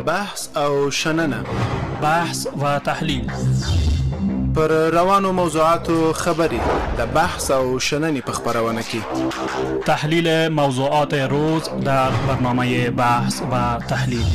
بحث او شننه، بحث و تحلیل پر روانو موضوعاتو خبري د بحث او شننې په خبرونه کې تحلیل موضوعات روز در برنامه بحث و تحلیل.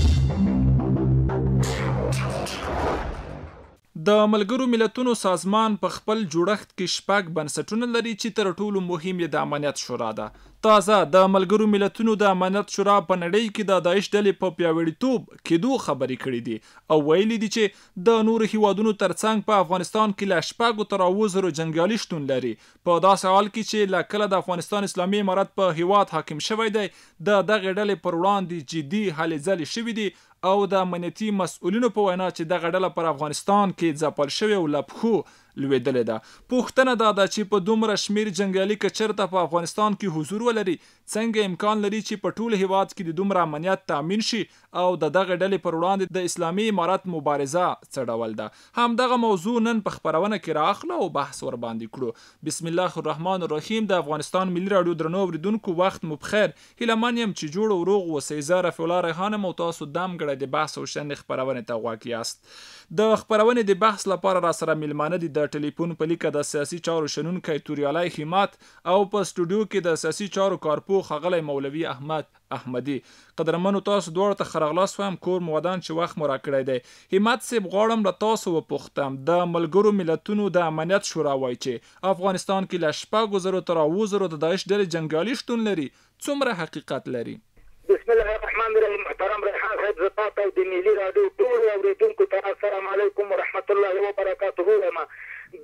د ملګرو ملتونو سازمان په خپل جوړښت کې شپږ بنسټونه لري چې تر ټولو مهم یې د امنیت شورا ده. تازه د ملګرو ملتونو د امنیت شورا په نړۍ کې د داعش ډلې په پیاوړتوب کېدو خبرې کړې دي او ویلي دي چې د نورو هیوادونو ترڅنګ په افغانستان کې له شپږو تر 9,000 جنګیالي شتون لري. په داسې حال کې چې له کله د افغانستان اسلامي امارت په هیواد حاکم شوی دی، د دغه ډلې پر وړاندې جدي هلې ځلې شوي دي او د امنیتي مسؤلینو په وینا چې دغه ډله پر افغانستان کې ځپل شوې او له پښو لوېدلې ده. پوښتنه دا ده چې په دومره شمیر جنګیالي که چېرته په افغانستان کې حضور ولري، څنګه امکان لري چې په ټول هیواد کې د دومره امنیت تامین شي او د دغه ډلې پر وړاندې د اسلامي امارت مبارزه څه ډول ده؟ همدغه موضوع نن په خپرونه کې رااخلو او بحث ورباندې کړو. بسم الله الرحمن الرحیم. د افغانستان ملي راډیو درنو اوریدونکو، وخت مو بخیر. هیله یم چې جوړ او روغ اوسئ. زه رفیع الله ریحان یم او تاسو دم ګړی د بحث او شننې خپرونې ته غوږ یاست. د خپرونې د بحث لپاره را سره میلمانه دي د ټلیفون په لیکه د سیاسي چارو شنونکی توریالی همت او په سټوډیو کې د سیاسي چارو کارپوه ښاغلی مولوي احمد احمدي. قدرمنو تاسو دواړو ته ښه راغلاست وایم. کور مو ودان چې وخت مو راکړی دی. همت صاحب، غواړم له تاسو وپوښتم، د ملګرو ملتونو د امنیت شورا وایي چې افغانستان کې له 6,000 تر 9,000 د داعش ډلې جنګیالي شتون لري. څومره حقیقت لري؟ بسم الله الرحمن الرحیم. محترم ریحان صاحب، زه تاسو د ملي راډیو ټولو اورېدونکو ته السلام علیکم ورحمت الله وبرکاته وایم.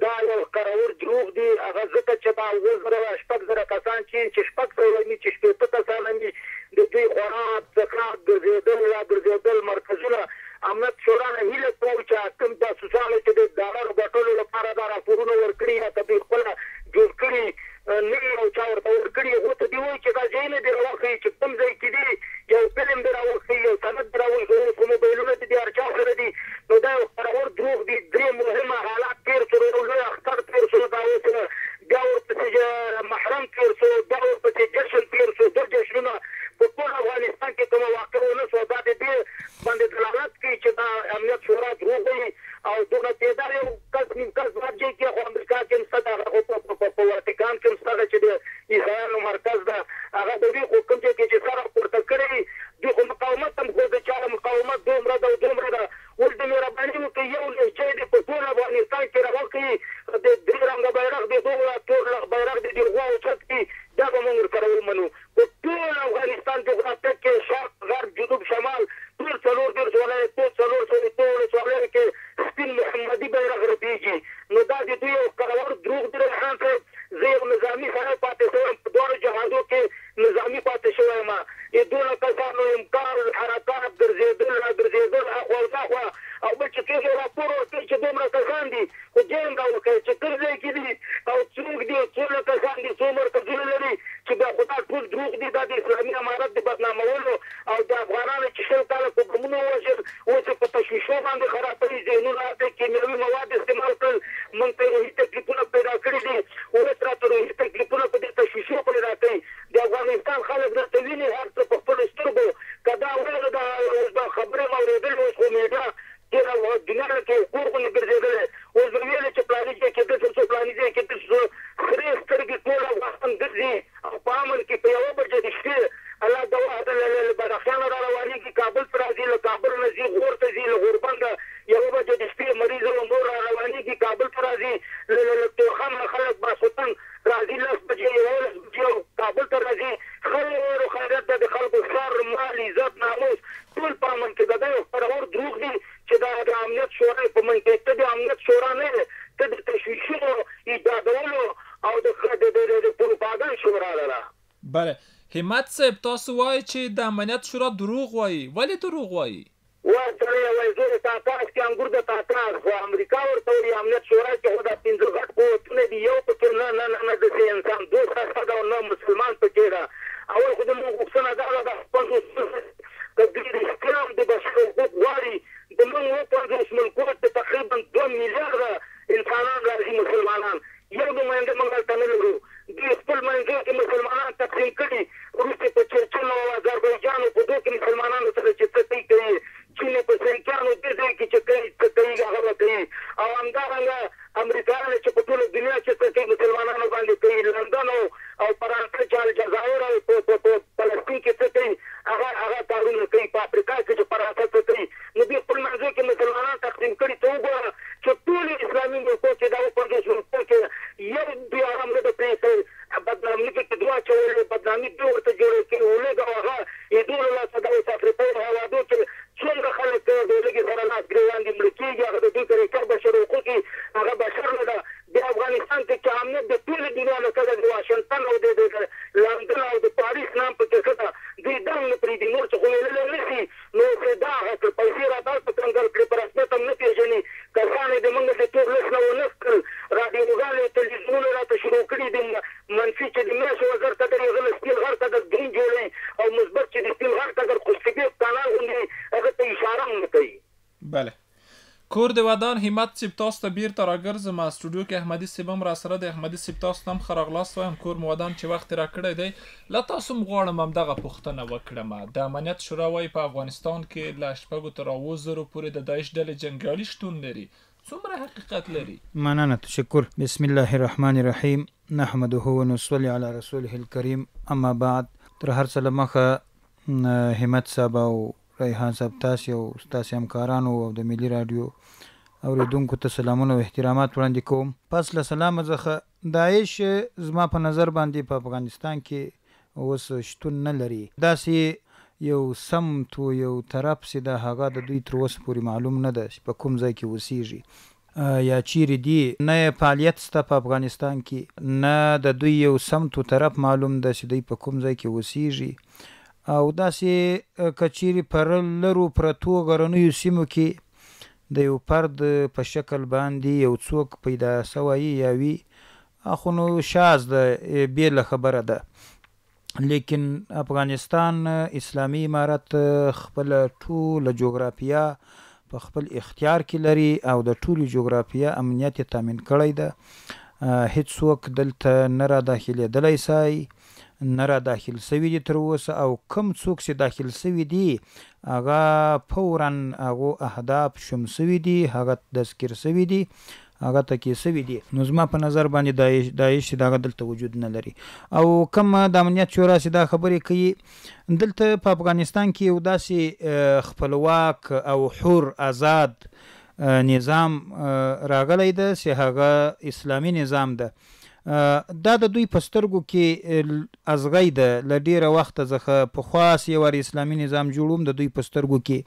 دا یو ښکارور دروغ دی. هغه ځکه چې دا 9,000 کسان چې 600 چې 60 کسان دي، د دوی خوراک څخه ګرځېدل مرکزونه امنیت شورا نه هیله کوو چې کوم جاسوسانو چې د ډالرو ګټلو لپاره دا راپورونه ورکړي یا ته دوی خپله جوړ کړي نه یو چا ورته ورکړي، هغو ته دې وایي چې دا ځایونه دې راوښیي چې کوم ځای کې دي، یو فلم دې راوښیي، یو سند دې راوښیي، خو موبایلونه دې د هر چا سره دي. نو دا یو ښکارور دروغ دي. درې مهمه حالات تېر شو، یو لوی اختر تېر شو، دا اوس بیا ورپسې محرم تېر شو، بیا ورپسې جشن تېر شو. دا جشنونه په ټول افغانستان کې کومه واقع ونه شوه. دا د دې باندې دلالت کوي چې دا امنیت شورا دروغ وایي او دغه تعداد یو کس نیم کس بعد ځای کې خو امریکا کې هم شته، هغه په واتیکان کې هم شته چې د عیسایانو مرکز ده. هغه د دوی خو کوم ځای کې چې سر پورته کړی دوی خو مقاومت هم خو د چا مقاومت دومره ده او دومره ده. اوس د مهرباني وکړئ یو لهجه دې په ټول افغانستان کې راوښیي، د درې رنګه بیرغ د دغه تور بیرغ د دې غوا اوچت کړي، دا به موږ ورسره ومنو. په ټول افغانستان جغرافیه کې شرق غرب جنوب شمال ټول 4 ولایت ټول 4 ولسوالیو کې سپین محمدي بیرغ رپېږي. نو دا د دوی یو ښکارور دروغ دی. ریحان صاحب، زه یو نظامي سړی پاتې شوی یم، په دواړو جهادو کې نظامي پاتې شوی یم. د 12 کسانو امکان حرکات ګرځېدل راګرځېدل اخوا او شاخوا، او بل چې څوک یې راپور ورکوي چې دومره کسان دي، خو جنګ راوکړي چې کوم ځای کې دي او څوک دي، څومره کسان دي، څو مرکزونه لري، چې بیا خو دا ټول دروغ دي. دا د اسلامي امارت د بدنامولو او د افغانانو چې 100 کاله په بمونو ووژل، اوس یې په تشویشو باندې خرابوي، ذهنونه د کیمیاوي مواد استعمال کړل، موږ ته روحي تکلیفونه پیدا کړي دي. اوس راته روحي تکلیفونه په دې تشویشو پیدا کوي. د افغانستان خلک درته ویني هر څه په خپلو سترګو. که دا ویل دا خبرې مو اورېدلې، اوس خو میډیا ډېره دنیا کې کور غوندې ګرځېدلی. اوس به ویلې چې پلاني ځای کې داسې شو، پلاني ځای کې داسې شو. سرې سترګې ټول افغانستان ګرځي او په امن کې په 1 بجه د شپې الله د وحده له بدخشانه را روانېږي، کابل ته راځي، له کابل نه ځي غور ته ځي، له غوربنده 1 بجه د شپې مریض او نور را روانېږي، کابل ته راځي، له تورخم نه خلک باسطن راځي 10 بجې 11 بجې کابل ته راځي. خیر و خیرات ده، د خلکو سر مال عزت ناموس ټول په امن کې ده. دا یو ښکارور دروغ دی چې دا د امنیت شورا په منځ کې ته د امنیت شورا نه دی، ته د تشویشونو ایجادولو او د پروپاګند شورا ده. بله همت صاحب، تاسو وایي چې د امنیت شورا دروغ وایي. ولې دروغ وایي؟ وایي سړی وایي زه د تاتاس کې انګور د تاتاس، خو امریکا ورته وایي امنیت شورا کې خو دا 5 غټ قوتونه دي، یو پکې نه داسې انسان دوست هسته ده او نه مسلمان پکې ده. اول خو زموږ غوښتنه دا ده د خپل که دوی د اسلام د بشر حقوق غواړي، زموږ 50 ملکونو ته تقریبا 2 میلیارده انسانان راځي مسلمانان، یو نماینده موږ هلته نه لرو. دوی خپل منځو کې مسلمانان تقسیم کړي، وروسته په چرچن او اذربایجان پرېږدي نور څه خو ویللی نه شي نو چې دا هغه کړ پیسې را دلته کنګل کړې په رسمیت هم نه پېژني کسان یې د موږ د تور لس نه ونه کړل راډیوګانې تلویزیونونه راته شروع کړي دي منفي چې د میاشتې وزر ته ګر هغه له سپین غر ته ګر ګرین جوړوي او مثبت چې د سپین غر ته ګر قوسطنطین کانال غوندې هغه ته اشاره هم نه کوي. بله کور د ودان همت صاحب تاسو ته بیرته راګرځم سټوډیو کې احمدي صاحب هم راسره دی. احمدي صاحب تاسو ته هم ښه راغلاست وایم کور مو ودان چې وخت راکړی دی له تاسو هم غواړم همدغه پوښتنه وکړم د امنیت شورا وایي په افغانستان کې له 6 تر 8 زرو پورې د داعش ډلې جنګیالي شتون لري څومره حقیقت لري؟ مننه تشکر. بسم الله الرحمن الرحیم نحمده ونصلي علی رسوله الکریم اما بعد. تر هر څه له مخه همت صاحب او ریحان صاحب تاسې او ستاسې همکارانو او د ملي راډیو اورېدونکو ته سلامونه او احترامات وړاندې کوم. پس له سلامه څخه داعش زما په نظر باندې په افغانستان کې اوس شتون نه لري. داسې یو سمت و یو طرف چې د هغه د دوی تر اوسه پورې معلوم نه ده چې په کوم ځای کې اوسیږي یا چیرې دي. نه یې فعالیت شته په افغانستان کې نه د دوی یو سمت و طرف معلوم ده چې دوی په کوم ځای کې اوسیږي او داسې که چیرې په لرو پرتو غرنیو سیمو کې د یو فرد په شکل باندې یو څوک پیدا سوی یا وي خو نو شاز ده بېله خبره ده. لیکن افغانستان اسلامي امارت خپله ټوله جغرافیه په خپل اختیار کې لري او د ټولې جغرافیه امنیت یې تامین کړی ده. هیڅوک دلته نه را داخلېدلی سي نه را داخل سوي دي تر اوسه او کم څوک چې داخل سوي دي هغه فورا هغو اهداف شم سوي دي هغه تذکر سوي دي هغه تکې سوي دي. نو زما په نظر باندې داعش چې دغه دلته وجود نه لري او کوم د امنیت شورا چې دا خبرې کوي دلته په افغانستان کې یو داسې خپلواک او حر آزاد نظام راغلی ده چې هغه اسلامي نظام ده. دا د دوی په سترګو کې ازغی ده له ډېره وخته څخه پخوا یو وار اسلامي نظام جوړوم د دوی په سترګو کې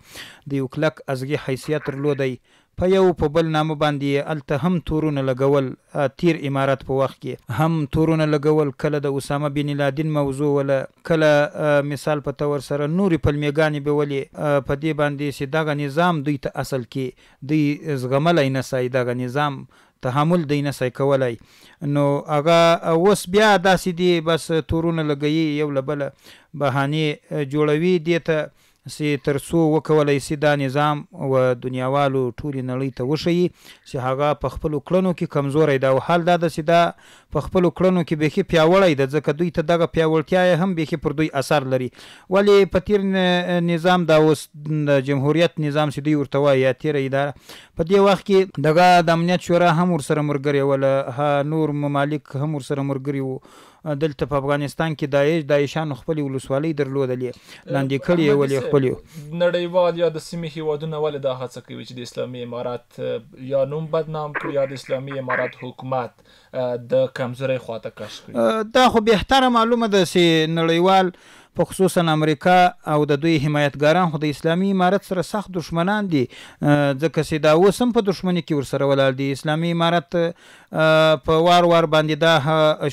د یو کلک ازغي حیثیت درلودی په یو په بل نامه باندې هلته هم تورونه لګول تیر امارت په وخت کې هم تورونه لګول کله د اسامه بن لادن موضوع ولا کله مثال په تور سره نورې پلمېګانې به ولې په دې باندې چې دغه نظام دوی ته اصل کې دوی زغملی نه سي دغه نظام تحمل دی نه سي کولی نو هغه اوس بیا داسې دي بس تورونه لګوي یو له بله بهانې جوړوي دې ته چې تر څو وکولی سي دا نظام و دنیاوالو ټولې نړۍ ته وښیي چې هغه په خپلو کړنو کې کمزوری ده او حال دا ده چې دا په خپلو کړنو کې بیخي پیاوړی ده ځکه دوی ته دغه پیاوړتیا یې هم بیخي پر دوی اثر لري. ولې په تیر نظام دا اوس د جمهوریت نظام چې دوی ورته وایي یا تیره اداره په دې وخت کې دغه د امنیت شورا هم ورسره ملګري وله نور ممالک هم ورسره ملګري وو. دلته په افغانستان کې داعشانو خپلې ولسوالۍ درلودلې لاندې کړي یې ولې خپلې نړیوال یا د سیمې هیوادونه ولې دا هڅه کوي چې د اسلامي امارت یا نوم بدنام کړي یا د اسلامي امارت حکومت د کمزورۍ خواته کش کړي؟ دا خو بهتره معلومه ده چې نړیوال په خصوصا امریکا او د دوی حمایتګاران خو د اسلامي امارت سره سخت دشمنان دي ځکه چې دا اوس هم په دشمني کې ورسره ولاړ دي. اسلامي امارت په وار باندې دا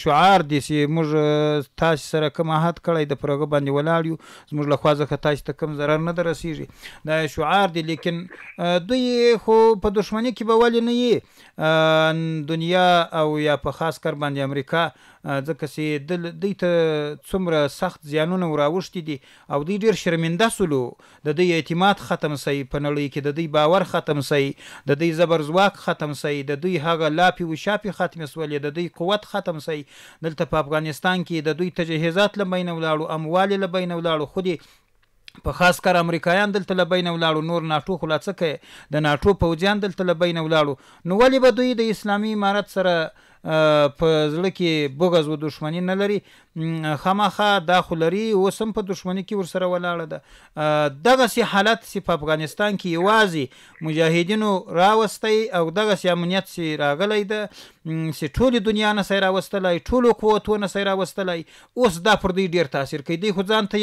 شعار دي چې موږ تاسو سره کوم عهد کړی د پر هغه باندې ولاړ یو زموږ له خوا څخه تاسو ته کوم ضرر نه درسیږي دا شعار دي. لیکن دوی خو په دشمني کې به ولې نه یي دنیا او یا په خاص کر باندې امریکا ځکه چې دوی ته څومره سخت زیانونه وراوښتي دي او دوی ډېر شرمنده سولو د دوی اعتماد ختم سي په نړۍ کې د دوی باور ختم سي د دوی زبر ځواک ختم سي د دوی هغه لاپې و شاپې ختم سولې د دوی قوت ختم سي. دلته په افغانستان کې د دوی تجهیزات له بینه ولاړو اموال له بینه ولاړو خو دې په خاص کر امریکایان دلته له بینه ولاړو نور ناټو خو لا څه کوي د ناټو پوځیان دلته له بینه ولاړو نو ولې به دوی د اسلامي امارت سره په زړه کې بغض و دشمني نه لري؟ خامخا دا خو لري اوس هم په دشمني کې ورسره ولاړه ده. دغسې حالت چې په افغانستان کې یوازې مجاهدینو راوستی او دغسې امنیت چې راغلی ده چې ټولې دنیا نه سي راوستلی ټولو قوتو نه سي راوستلی اوس دا پر دوی ډېر تاثیر کوي. دوی خو ځان ته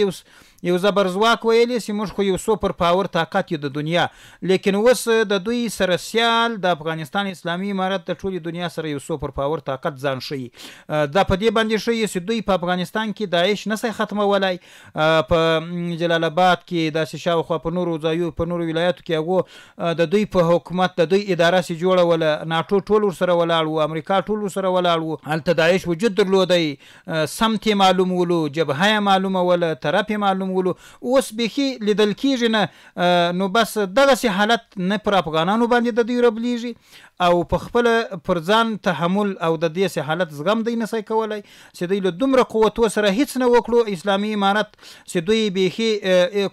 یو زبر ځواک ویلی چې موږ خو یو سوپر پاور طاقت یو د دنیا لیکن اوس د دوی سره سیال د افغانستان اسلامي امارت د ټولې دنیا سره یو سوپر پاور باور طاقت ځان ښیي. دا په دې باندې ښیي چې دوی په افغانستان کې داعش نسي ختمولی. په جلال آباد کې داسې شاوخوا په نورو ځایو په نورو ولایاتو کې هغو د دوی په حکومت د دوی اداره سي جوړوله، ناټو ټول ورسره ولاړ وو، امریکا ټول ورسره ولاړ وو، هلته داعش وجود درلودی، سمت یې معلومولو، جبهه یې معلوموله، طرف یې معلومولو. اوس بیخي لیدل کېږي نه. نو بس دغسې حالت نه پر افغانانو باندې د دوی ربلیږي او په خپل پر ځان تحمل او د دې حالت زغم دی نسي کولای چې دوی له دومره قوتو سره هیڅ نه وکړو. اسلامي امارت چې دوی بیخي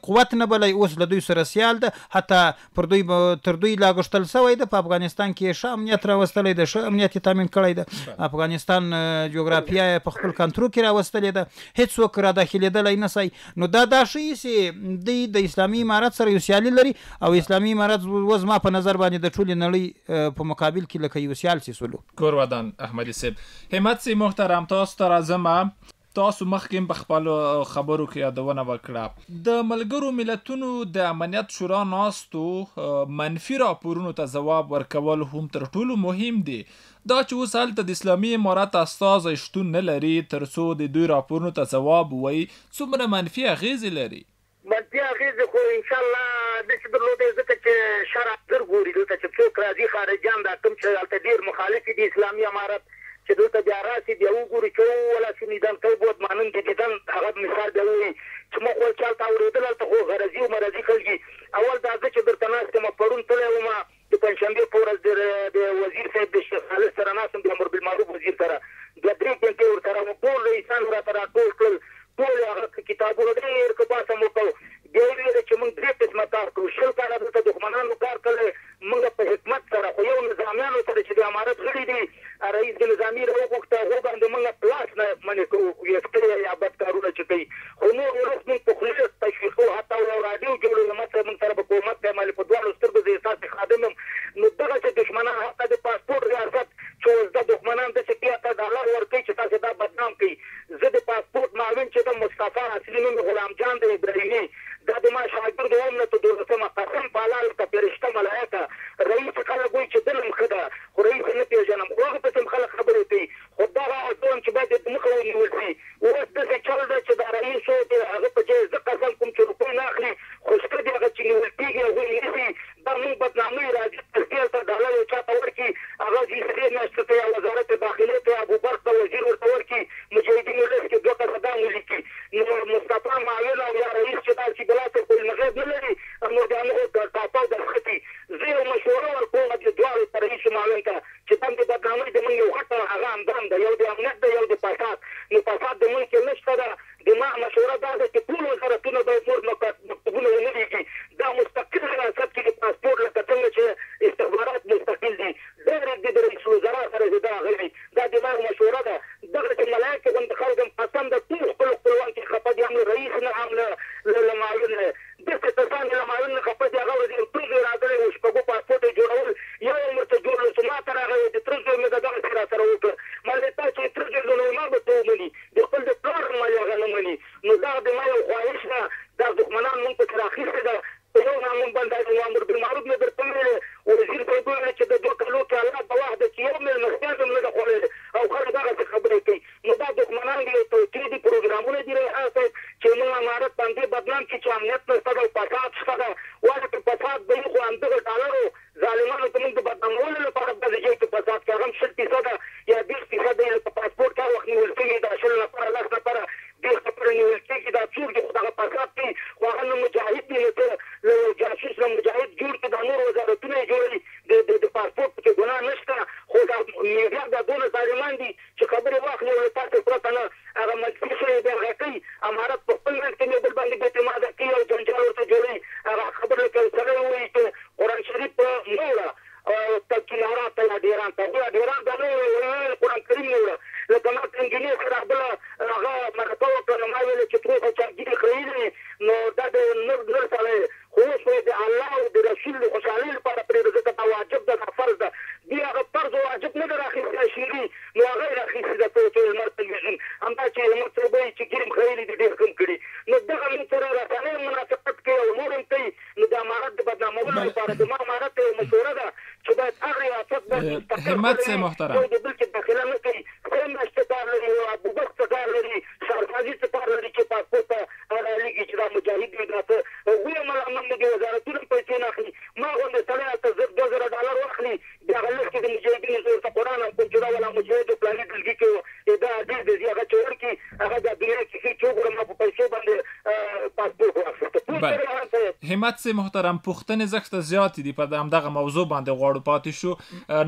قوت نه بلی، اوس له دوی سره سیال ده، حتی پر دوی تر دوی لا غشتل سوی ده. په افغانستان کې ښه امنیت راوستلی ده، ښه امنیت یې تامین کړی ده. افغانستان جغرافیه یې په خپل کنټرول کې راوستلې ده، هیڅوک را داخلېدلی نسي. نو دا ښیي چې دوی د اسلامي امارت سره یو سیالي لري او اسلامي امارت زما په نظر باندې د ټولې نړۍ په مقابل کې لکه یو سیال سي سولو. کور ودان احمدي صاحب. همت سي محترم، تاسو ته راځم. تاسو مخکې په خپلو خبرو کې یادونه وکړه د ملګرو ملتونو د امنیت شورا ناستو منفي راپورونو ته ځواب ورکول هم تر ټولو مهم دي. دا چې اوس هلته د اسلامي امارت استازی شتون نه لري تر څو د دوی راپورونو ته ځواب ووایي، څومره منفي اغېزې لري؟ منفي اغېزې خو انشاءالله داسې درلودی ځکه چې شرع زر ګوري دلته چې څوک راځي خارجیان دا کوم چې هلته ډېر مخالف دي اسلامي امارت چې دلته بیا راسي بیا وګوري چې ولا شنیدن کوي بود مانن جدیدن هغه مثال بیا وایي چې موږ ول چې هلته اورېدل هلته خو غرضي او مرضي خلک اول دا زه چې درته ناست یم پرون تللی وم د پنجشنبې په ورځ د وزیر صاحب د شیخ خالد سره ناست یم د امر بالمعروف وزیر سره 2-3 ګنټې ورسره وم. ټول رئیسان راته راټول کړل، ټول هغه کتابونه ډېر ښه بحث مو وکړو. بیا یې ویل چې موږ 3 قسمه کار کوو، 20 کاله دلته دښمنانو کار کړی، موږ په حکمت سره خو یو نظامیانو سره چې د امارت غړي دي رئیس د نظامي راوغوښته هغو باندې موږ پلاس نه منې کوو یې کړی یا بد کارونه چې کوي. خو نور ولس موږ په خوله تشویقو، حتی یو راډیو جوړوي مته موږ سره به کومک دی مالې په دواړو سترګو زه ستاسې خادم یم. نو دغسې دښمنان حتی د پاسپورټ ریاست چې اوس دا دښمنان داسې کوي $10 ورکوي چې تاسې دا بدنام کوي. زه د پاسپورټ معاون چې د مصطفی اصلي نوم غلام جان د ابراهیمي دا د ما شاګرد وم نه ته 12مه قسم په الله لکه فرشته ملایکه رئیس خلک وایي چې دلم ښه ده خو رئیس نه پېژنم. خو هغه پسې خلک خبرې کوي، خو دغه ازوم چې باید د مخه ونیول شي. اوس داسې چل ده چې دا رئیس هغه په ځای زه قسم کوم چې روپۍ نه اخلي خو شته دي هغه چې نیول کېږي هغوی نیسي. دا موږ بدنامۍ راځي ترکیې ته $1 یو چا ته ورکړي، هغه د میاشتې ته یا وزارت داخلې ته ابوبکر ته وزیر ورته ورکړي، مجاهدینو لس کې 2 کسه دا ولیکي. نو مصطفی معاون او یا رئیس چې دا چې بلاسر په المغرب نه لري نو د هغو ټاپه درختي. زه یو مشوره ورکوم د دواړو ته رئیس معاون ته چې دا د بدنامۍ د موږ یو غټه هغه اندام ده، یو د امنیت ده یو د فساد. نو فساد د موږ کې نشته ده. د ما مشوره دا ده چې ټول وزارتونه باید نور مکتوبونه ونه لیکي. دا مستقل ریاست کې د پاسپورټ لکه څنګه چې استخبارات مستقل دي ډېر د رئیس وزرا سره دا غوي. دا د ما مشوره ده. دغه چې ملایکه غوندې خلک هم قسم ده ټول خپل خپلوان کې خفه دي، هم له رئیس نه هم له معاون نه. داسې کسان له معاون نه خفه دي، هغه وزیر ترزو یې راغلی و شپږو پاسپورټ یې جوړول، یو یې ورته جوړ کړل. ما ته راغی د ترزو مې دغسې را سره وکړه. ما ویل تا چې ترزو نو ما به ته ومني، د خپل د پلار مالې هغه نه مني. نو دا د ما یو خواهش ده، دا دښمنان موږ پکې راخیستې ده. په یو نامون باندې امر بالمعروف مې درته ویلې وزیر صاحب وویل چې د 2 کالو کې الله په وخت چې یو مېلمستیا هم نه ده خوړلې او خلک دغسې خبرې کوي. نو دا دښمنان دي، توطیې دي، پروګرامونه دي ریاست چې موږ امارت باندې بدنام کړي چې امنیت نشته ده او فساد شته ده. ولې که فساد به وي خو همدغه ډالرو ظالمانو ته موږ د بدنامولو لپاره داسې ځای کې فساد کې هغه هم 60% یا 20% یې په پاسپورټ کار وخت نیول کېږي، دا 10 نفره 10 نفره 20 نفره نیول کېږي. دا څوک دي خو دغه فساد کوي خو هغه نه مجاهد دي. نو ته له جاسوس نه مجاهد جوړ کړي، دا نور وزارتونه یې جوړوي، د پاسپورټ پکې ګناه نشته. خو دا میډیا دا دونه ظالمان دي چې خبرې واخلي او له تاسې پرته نه هغه منفي شی بیا هغه کوي. امارت په خپل منځ کې یو بل باندې اعتماده کوي او جنجال ورته جوړوي. هغه خبرې کوي سړی ووایي چې قرآن شریف نه وړه تکینارات یا ډیران ته ډیران دا نه ویل قرآن کریم نه وړه. لکه ما ته انجینر سره بله هغه مرکه وکړه نو ما ویل چې ټول خو چاګیرې خریدلې نو دا د نر سړی خو اوس د الله او د رسول د خوشحالۍ لپاره پرېږده ځکه دا واجب ده، دا فرض ده. دې هغه فرض او واجب نه ده راخیستې شیري نو هغه یې راخیستې ده په لمر تلویزیون همدا چې لمر صاحب وایي چې ګرم خریلي دي ډېر کم کړي. نو دغه موږ سره رسنۍ مناسبت کوي او نور هم کوي. نو د امارت د بدنامولو لپاره د ما امارت یو مشوره ده چې باید هغه ریاست باید همت صاحب محترم د بل کې داخله څه ویې ملامت دي وزارتونه پیسې نه اخلي ما غوندې سړی هلته $2,000 واخلي بیا هغه لږ کې د مجاهدینو زه ورته قرآن هم کوم چې دا والا مجاهد پلاني ډلګي کې دا ډېر د هغه چې ورکړي هغه د دنیا کیسې چې وګورم ما په پیسې باندې پاسپورټ واخیسته. همت سي محترم پوښتنې زښته زیاتې دي په همدغه موضوع باندې غواړو پاتې شو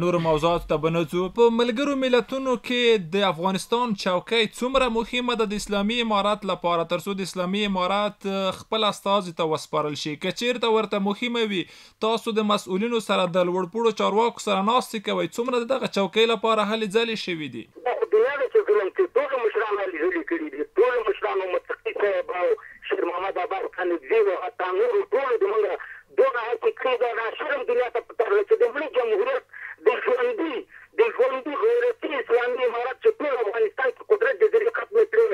نورو موضوعاتو ته به نه ځو. په ملګرو ملتونو کې د افغانستان چوکۍ څومره مهمه ده د اسلامي امارات لپاره تر څو د اسلامي امارات خپل استازي ته وسپارل شي؟ که چیرته ورته مهمه وي تاسو د مسؤلینو سره د لوړپوړو چارواکو سره ناستې کوئ څومره د دغه چوکۍ لپاره هلې ځلې شوي دي؟ دنیا ده چې ظلم کې ټولو مشرانو هلې ځلې کړي دي ټولو مشرانو متقي صاحب او شیر محمد آباد خانزي او حتی نورو ټولو د موږ دونه هڅې کړي ده دا شرم دنیا ته په ترله چې د ملي جمهوریت د ژوندي غیرتي اسلامي امارت چې ټول افغانستان کې قدرت د ذریعې ختم کړي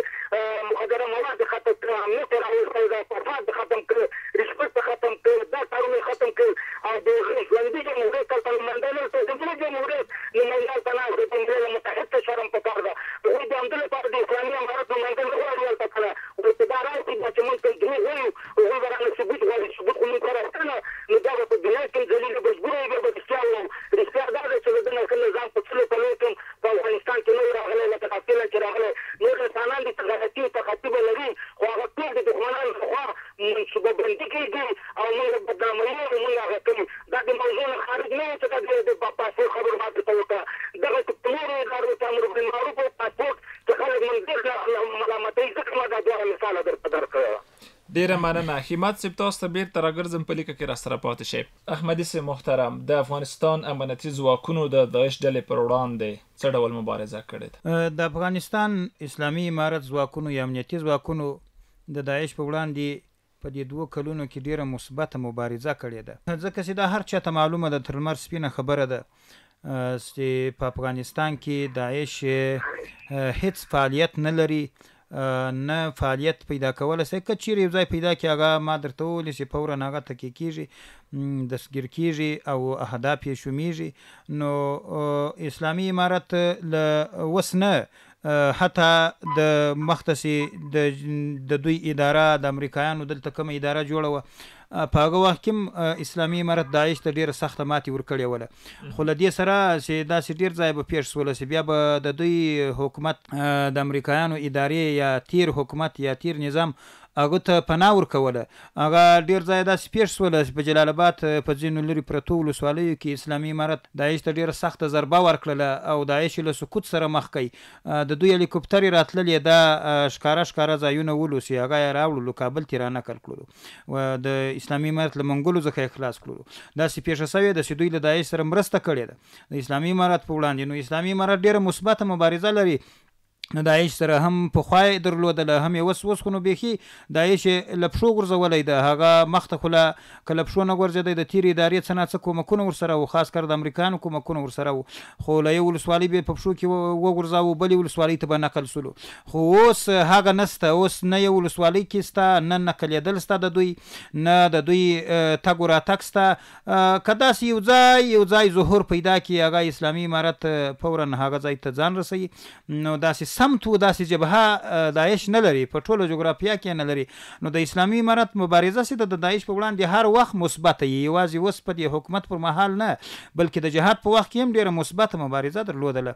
مخدره مواد ختم کړي امنیت یې راوستی ده فساد ختم کړي رشوت ختم کړي دا کارونه ختم کړي او د ژوندي جمهوریت هلته نمایندګان ته د ملي جمهوریت نمایندګان ته ناست دي د ملل متحد ته شرم پکار ده هغوی د همدې لپاره د اسلامي امارت نمایندګان غواړي هلته کله چې دا راشي دا چې موږ ته دروغ وایو هغوی به رانه ثبوت غواړي ثبوت خو موږ ته راوړه نو دا به په دنیا کې ذلیل مجبوره یې به رښتیا ووایم رښتیا دا ده چې د دې نه نظام په څلو کلو کې په افغانستان کې نور راغلی لکه قاتله چې راغلی نور انسانان دي تغیرتي او تخطي به لري خو هغه ټول د دښمنانو لخوا منصوبه بندي کېږي او موږ بدناموي او موږ هغه کوي دا د موضوع نه خارج نه و چې دا د پاسپورټ خبرو ما درته وکړه دغه چې نورو ادارو ته امر بالمعروف او پاسپورټ چې خلک منظر ملامتوي ځکه ما دا دواړه مثاله درته درکړی. ډیره مننه. همت صاحب تاسو ته بیرته راګرځم په لیکه کې راسره پاتې شئ. احمدي صاحب محترم د افغانستان امنیتي ځواکونو د داعش ډلې پر وړاندې څه ډول مبارزه کړې ده؟ د افغانستان اسلامي امارت ځواکونو یا امنیتي ځواکونو د داعش په وړاندې په دې 2 کلونو کې ډیره مثبته مبارزه کړې ده ځکه چې دا هر چاته معلومه ده تر لمر سپینه خبره ده چې په افغانستان کې داعش هیڅ فعالیت نه لري نه فعالیت پیدا کولی شي که چیرې یو ځای پیدا کړي هغه ما درته وویلې چې فورا هغه تکیه کېږي دستګیر کېږي او اهداف یې شومیږي. نو اسلامي امارت له اوس نه حتی د مختصي د دوی اداره د امریکایانو دلته کومه اداره جوړه وه په هغه وخت کې اسلامي امارت داعش ته ډېره سخته ماتې ورکړې وله خو له دې سره چې داسې ډېر ځای به پیښ شوله چې بیا به د دوی حکومت د امریکایانو ادارې یا تیر حکومت یا تیر نظام هغه ته پناه ورکوله هغه ډېر ځای داسې پیښ شوله چې په جلال آباد په ځینو لرې پرتو ولسوالیو کې اسلامي امارت داعش ته ډېره سخته ضربه ورکړله او داعش له سقوط سره مخ کوي د دوی هلیکوپټرې راتللې دا ښکاره ځایونه ولوسي هغه یې راوړلو کابل ته یې رانقل کړلو د اسلامي امارت له منګولو څخه یې خلاص کړلو داسې پیښه شوې ده چې دوی له داعش سره مرسته کړې ده د اسلامي امارت په وړاندې. نو اسلامي امارت ډېره مثبته مبارزه لري نو داعش سره هم پخوا یې درلودله هم یې اوس خو نو بیخي داعش له پښو غورځولی ده هغه مخته خو که له پښو نه غورځېدی د تیرې ادارې څه نه څه کومکونه ورسره وو خاص کر د امریکایانو کومکونه ورسره وو خو له یو ولسوالۍ به یې په پښو کې وغورځاوو بلې ولسوالۍ ته به نقل سولو خو اوس هغه نسته اوس نه یو ولسوالۍ کې سته نه نقلېدل سته د دوی نه د دوی تګ و راتګ سته که داسې یو ځای ظهور پیدا کړي هغه اسلامي امارت فورا هغه ځای ته ځان رسوي نو داسې سمت و داسې جبهه داعش نه لري په ټوله جغرافیه کې نه لري. نو د اسلامي امارت مبارزه چې د داعش په وړاندې هر وخت مثبته وي یوازې اوس په دې حکومت پر مهال نه بلکې د جهاد په وخت کې هم ډېره مثبته مبارزه درلودله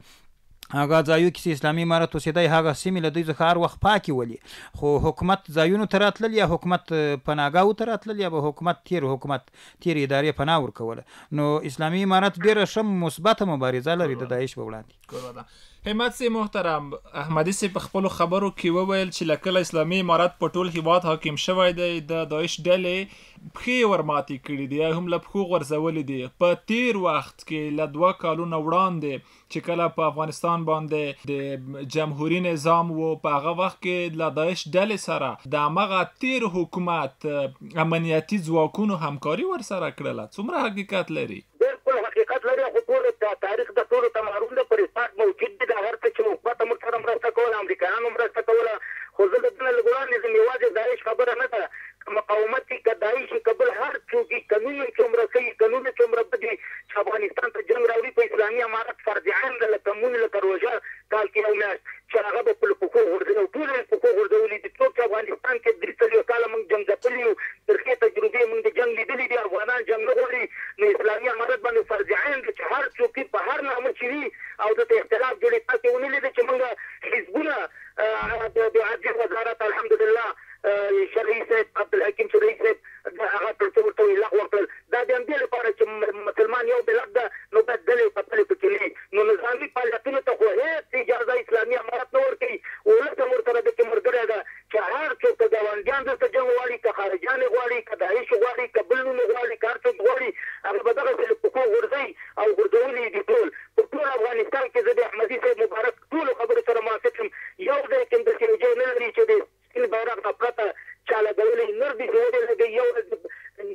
هغه ځایو کې چې اسلامي امارت اوسېدی هغه سیمې له دوی څخه هر وخت پاکې ولي خو حکومت ځایونو ته راتلل یا حکومت پناهګاهو ته راتلل یا به حکومت تیر ادارې پناه ورکوله نو اسلامي امارت ډېره ښه مثبته مبارزه لري د داعش په وړاندې. همت صاحب محترم احمدي صاحب په خپلو خبرو کې وویل چې له کله اسلامي امارت په ټول هېواد حاکم شوی دی د داعش ډلې پښې ورماتې کړي دي یا هم له پښو غورځولي دي. په تیر وخت کې له 2 کالونه وړاندې چې کله په افغانستان باندې د جمهوري نظام و په هغه وخت کې له داعش ډلې سره د همغه تیر حکومت امنیتي ځواکونو همکاري ورسره کړله څومره حقیقت لري؟ بالکل حقیقت لري خو ټول تاریخ د ټولو ته معلوم ده پر اسناد موجود دي دا هر څه چې حکومت موږ سره مرسته کوله امریکایانو مرسته کوله خو زه د دې نه لږ وړاندې یوازې داعش خبره نه ده مقاومت که داعش کبل هر څوک قانون څومره کوي قانون څومره بدي چې افغانستان ته جنګ راوړي په اسلامي امارت فرض عین ده لکه مونږ لکه روژه کال کې یو میاشت چې هغه به په پښو غورځوي ټول یې پښو غورځولي دي څوک چې افغانستان کې 3 کاله موږ جنګ ځپلي یو خارجیان غواړي که داعش غواړي که بل نوم غواړي که هر څوک غواړي هغه به دغسې له پښو غورځوي او غورځولي دي ټول په ټول افغانستان کې زه د احمدي صاحب مبارک ټولو خبرو سره موافق یم یو ځای کې همداسې یو ځای نه لري چې د سپین بیرغ نه پرته چا لګولی نر دي چې ودرېږي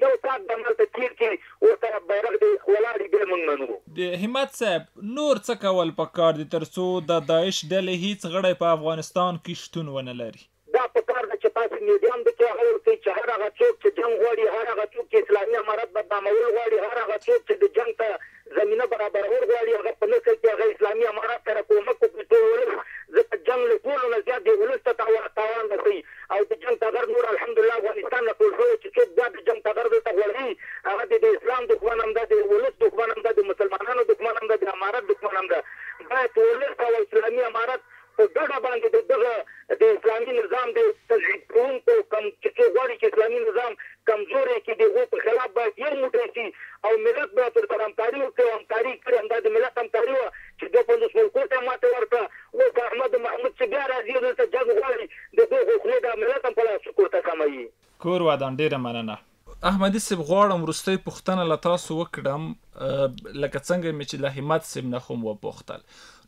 یو ساعت به همالته تېر کړي ورته بیرغ دې ولاړ وي بیا موږ منو د همت صاحب نور څه کول پکار دي تر څو د داعش ډلې هیڅ غړی په افغانستان کې شتون ونه لري دا پکار ده چې تاسې میډیام د کې هغه ورکوي چې هر هغه څوک چې جنګ غواړي هر هغه څوک چې اسلامي امارت بدنامول غواړي هر هغه څوک چې د جنګ ته زمینه برابرول غواړي هغه په نسل کې هغه اسلامي امارت سره کومک وکړي ټول ولس ځکه جنګ له ټولو نه زیات د ولس ته تاوان رسوي او د جنګ ټغر نور الحمدلله افغانستان نه ټول شوی چې څوک بیا د جنګ ټغر دلته غوړوي هغه د اسلام دښمن هم ده د ولس دښمن هم ده د مسلمانانو دښمن هم ده د امارت دښمن هم ده باید ولس او اسلامي امارت په ګډه باندې دغه د اسلامي نظام د تضعیف کوونکو کم چې څوک غواړي چې اسلامي نظام کمزوری کړي د هغو په خلاف باید یو موټی شي او ملت باید ورسره همکاري وکړي او همکاري کړي همدا د ملت همکاري وه چې 250 ملکو ته ماته ورکړه اوس احمد محمود چې بیا راځي دلته جنګ غواړي د دغو خولې د ملت هم په لاس کورته سموي کور ودان ډېره مننه احمدي صاحب غواړم وروستۍ پوښتنه له تاسو وکړم لکه څنګه مې چې له همت صاحب نه هم وپوښتل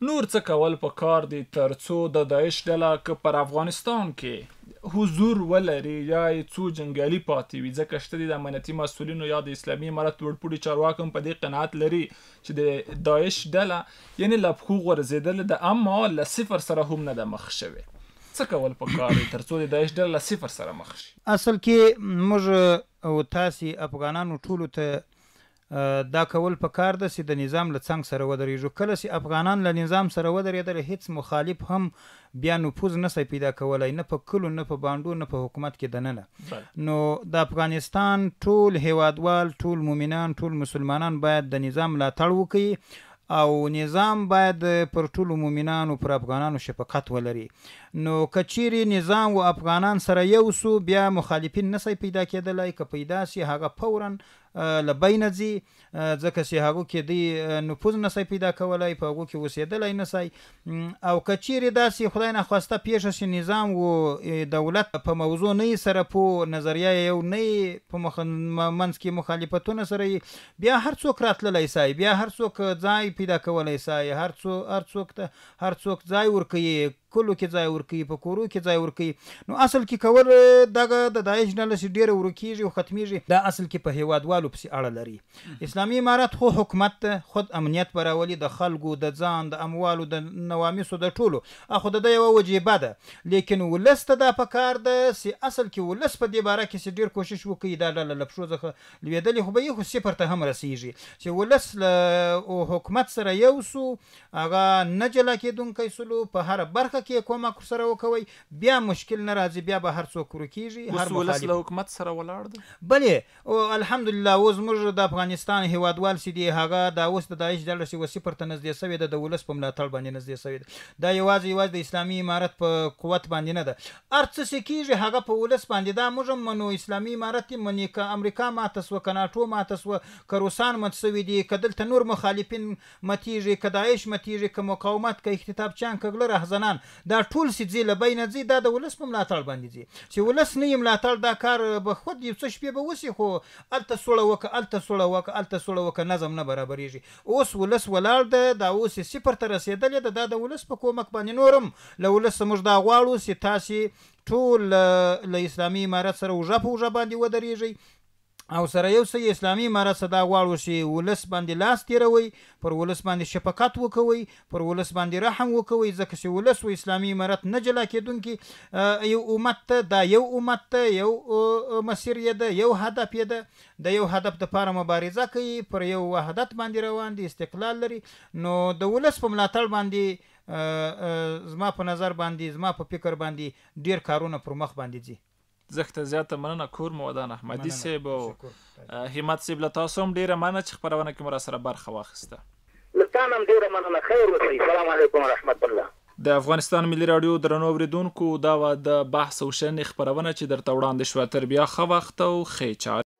نور څه کول پکار دي تر څو د داعش ډله که پر افغانستان کې حضور ولري یا یې څو جنګیالي پاتې وي ځکه شته دي د امنیتي مسؤلینو یا د اسلامي امارت لوړپوړي چارواکو هم په دې قناعت لري چې د داعش ډله یعنې له پښو غورځېدلې ده اما له صفر سره هم نه ده مخ شوې څه کول پکار دي تر څو د داعش ډله له صفر سره مخ شي اصل کې موږ او تاسې افغانانو ټولو ته دا کول پکار ده چې د نظام له څنګ سره ودرېږو کله چې افغانان له نظام سره ودرېدل هیڅ مخالف هم بیا نفوذ نشي پیدا کولی نه په کلو نه په بانډو نه په حکومت کې دننه نو د افغانستان ټول هیوادوال ټول مؤمنان ټول مسلمانان باید د نظام ملاتړ وکړي او نظام باید پر ټولو مؤمنانو پر افغانانو شفقت ولري نو که چیرې نظام و افغانان سره یو سو بیا مخالفین نشي پیدا کېدلی که پیدا سي هغه فورا له بینه ځي ځکه چې هغو کې دی نفوذ نشي پیدا کولی په هغو کې اوسېدلی نشي او که چیرې داسې خدای نخواسته پیښه شي نظام و دولت په موضوع نه سره په نظریه یو نه په منځ کې مخالفتونه سره بیا هر څوک راتللی سي بیا هر څوک ځای پیدا کولی سي هر څوک ځای ورکوي کلو کې ځای ورکوي په کورو کې ځای ورکوي نو اصل کې کول دغه د داعش ډله چې ډېره ورکېږي او ختمیږي دا اصل کې په هیوادوالو پسې اړه لري اسلامي امارت خو حکومت خود امنیت به راولي د خلکو د ځان د اموالو د نوامسو د ټولو خو د ده یوه وجیبه ده لیکن ولس ته دا پکار ده چې اصل کې ولس په دې باره کې چې ډېر کوشش وکړي دا ډله له پښو څخه لوېدلې خو به یې خو صفر ته هم رسیږي چې ولس له حکومت سره یو سو هغه نه جلا کېدونکی سلو په هره برخه کې کومک سره وکوي بیا مشکل نه راځي بیا به هر څوک ورکېږي هر ولس له حکومت سره ولاړ دی بلې الحمدلله اوس موږ د افغانستان هیوادوال چې دی هغه دا اوس د داعش ډله چې صفر ته نږدې شوې ده د ولس په ملاتړ باندې نږدې شوې ده دا یوازې د اسلامي امارت په قوت باندې نه ده هر څه چې کېږي هغه په ولس باندې دا موږ هم منو اسلامي امارت یې مني که امریکا ماته سوه که ناټو ماته سوه که روسان مات شوي دي که دلته نور مخالفین ماتېږي که داعش ماتېږي که مقاومت که اختطافچیان که غله رهزنان دا ټول چې ځي له بینه ځي دا د ولس په ملاتړ باندې ځي چې ولس نه یې ملاتړ دا کار به خود یو څه شپې به وسي خو هلته سوړه وکړه هلته سوړه وکړه هلته سوړه وکړه نظم نه برابرېږي اوس ولس ولاړ ده دا اوس یې صفر ته رسېدلې ده دا د ولس په کومک باندې نورم له ولس موږ دا غواړو چې تاسې ټول له اسلامي امارت سره اوږه په اوږه باندې ودرېږئ او سره یو څه اسلامي امارت څخه دا غواړو چې ولس باندې لاس تېروئ پر ولس باندې شفقت وکوئ پر ولس باندې رحم وکوئ ځکه چې ولس و اسلامي امارت نه جلا کېدونکي یو امت ته دا یو امت ته یو مسیر یې ده یو هدف یې ده د یو هدف دپاره مبارزه کوي پر یو وحدت باندې روان دي استقلال لري نو د ولس په ملاتړ باندې زما په نظر باندې زما په فکر باندې ډېر کارونه پر مخ باندې ځي زخته زیاته مننه کور مو ودان احمدي صاحب او همت صاحب له تاسو هم ډېره مننه چې خپرونه کې مو راسره برخه واخیسته له تا نه هم ډېره مننه خیر اوسئ سلام علیکم ورحمت الله د افغانستان ملي راډیو درنو اورېدونکو دا وه د بحث او شننې خپرونه چې درته وړاندې شوه تر بیا ښه وخت او ښې چارې